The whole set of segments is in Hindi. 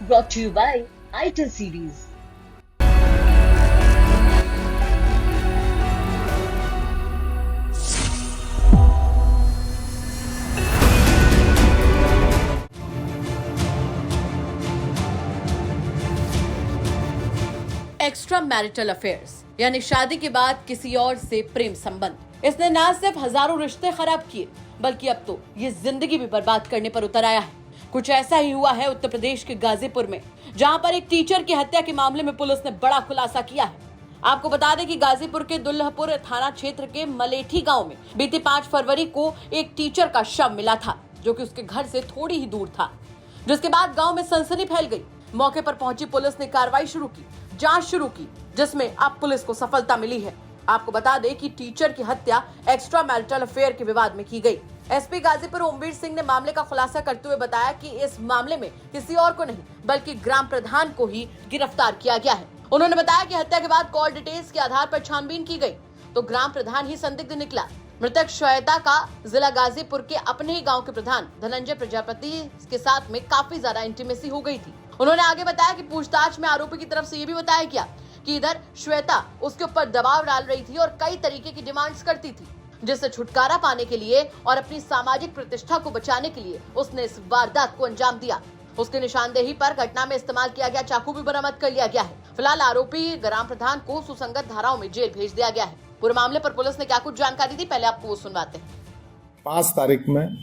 brought to you by ITIL series. Extra marital affairs यानी शादी के बाद किसी और से प्रेम संबंध, इसने न सिर्फ हजारों रिश्ते खराब किए बल्कि अब तो ये जिंदगी भी बर्बाद करने पर उतर आया है। कुछ ऐसा ही हुआ है उत्तर प्रदेश के गाजीपुर में, जहां पर एक टीचर की हत्या के मामले में पुलिस ने बड़ा खुलासा किया है। आपको बता दें कि गाजीपुर के दुल्लहपुर थाना क्षेत्र के मलेठी गांव में बीती 5 फरवरी को एक टीचर का शव मिला था, जो कि उसके घर से थोड़ी ही दूर था, जिसके बाद गांव में सनसनी फैल गई। मौके पर पहुंची पुलिस ने कार्रवाई शुरू की, जांच शुरू की, जिसमें अब पुलिस को सफलता मिली है। आपको बता दें कि टीचर की हत्या एक्स्ट्रा मैरिटल अफेयर के विवाद में की गई। एसपी गाजीपुर ओमवीर सिंह ने मामले का खुलासा करते हुए बताया कि इस मामले में किसी और को नहीं बल्कि ग्राम प्रधान को ही गिरफ्तार किया गया है। उन्होंने बताया कि हत्या के बाद कॉल डिटेल्स के आधार पर छानबीन की गई तो ग्राम प्रधान ही संदिग्ध निकला। मृतक श्वेता का जिला गाजीपुर के अपने ही गांव के प्रधान धनंजय प्रजापति के साथ में काफी ज्यादा इंटीमेसी हो गई थी। उन्होंने आगे बताया कि पूछताछ में आरोपी की तरफ से ये भी बताया गया कि इधर श्वेता उसके ऊपर दबाव डाल रही थी और कई तरीके की डिमांड्स करती थी, जिससे छुटकारा पाने के लिए और अपनी सामाजिक प्रतिष्ठा को बचाने के लिए उसने इस वारदात को अंजाम दिया। उसकी निशानदेही पर घटना में इस्तेमाल किया गया चाकू भी बरामद कर लिया गया है। फिलहाल आरोपी ग्राम प्रधान को सुसंगत धाराओं में जेल भेज दिया गया है। पूरे मामले पर पुलिस ने क्या कुछ जानकारी दी, पहले आपको वो सुनवाते हैं। 5 तारीख में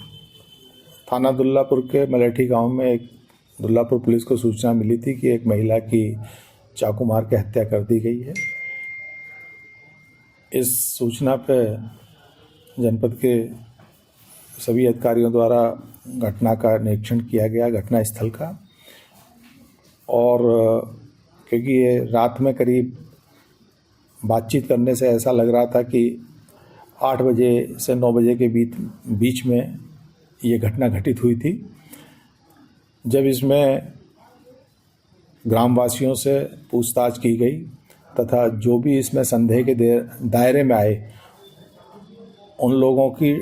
थाना दुल्लापुर के मलेठी गांव में एक दुल्लापुर पुलिस को सूचना मिली थी कि एक महिला की चाकू मार के हत्या कर दी गई है। इस सूचना पर जनपद के सभी अधिकारियों द्वारा घटना का निरीक्षण किया गया, घटना स्थल का, और क्योंकि ये रात में करीब बातचीत करने से ऐसा लग रहा था कि 8 बजे से 9 बजे के बीच में ये घटना घटित हुई थी। जब इसमें ग्रामवासियों से पूछताछ की गई तथा जो भी इसमें संदेह के दायरे में आए उन लोगों की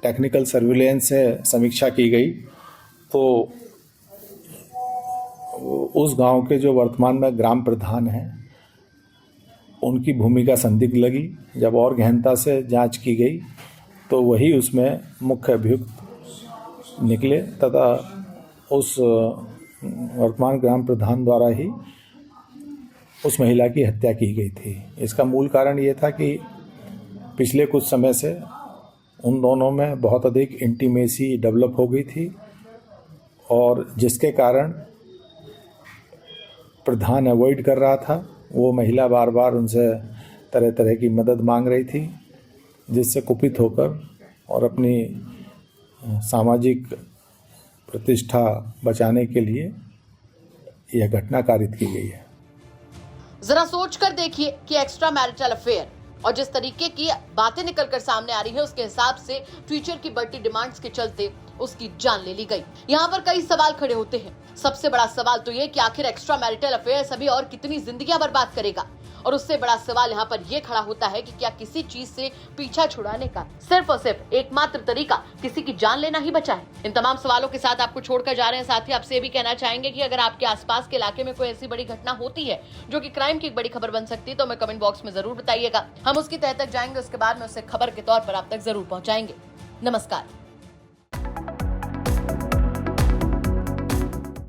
टेक्निकल सर्विलेंस से समीक्षा की गई, तो उस गांव के जो वर्तमान में ग्राम प्रधान हैं उनकी भूमिका संदिग्ध लगी। जब और गहनता से जांच की गई तो वही उसमें मुख्य अभियुक्त निकले तथा उस वर्तमान ग्राम प्रधान द्वारा ही उस महिला की हत्या की गई थी। इसका मूल कारण ये था कि पिछले कुछ समय से उन दोनों में बहुत अधिक इंटीमेसी डेवलप हो गई थी और जिसके कारण प्रधान अवॉइड कर रहा था। वो महिला बार बार उनसे तरह तरह की मदद मांग रही थी, जिससे कुपित होकर और अपनी सामाजिक प्रतिष्ठा बचाने के लिए यह घटना कारित की गई है। जरा सोच कर देखिए कि एक्स्ट्रा मैरिटल अफेयर और जिस तरीके की बातें निकलकर सामने आ रही है उसके हिसाब से टीचर की बढ़ती डिमांड्स के चलते उसकी जान ले ली गई। यहाँ पर कई सवाल खड़े होते हैं। सबसे बड़ा सवाल तो ये कि आखिर एक्स्ट्रा मैरिटल अफेयर सभी और कितनी जिंदगियां बर्बाद करेगा, और उससे बड़ा सवाल यहाँ पर यह खड़ा होता है कि क्या किसी चीज से पीछा छुड़ाने का सिर्फ और सिर्फ एकमात्र तरीका किसी की जान लेना ही बचा है। इन तमाम सवालों के साथ आपको छोड़कर जा रहे हैं। साथ ही आपसे भी कहना चाहेंगे कि अगर आपके आसपास के इलाके में कोई ऐसी बड़ी घटना होती है जो कि क्राइम की एक बड़ी खबर बन सकती है तो हमें कमेंट बॉक्स में जरूर बताइएगा। हम उसकी तह तक जाएंगे, उसके बाद में उसे खबर के तौर पर आप तक जरूर पहुंचाएंगे। नमस्कार।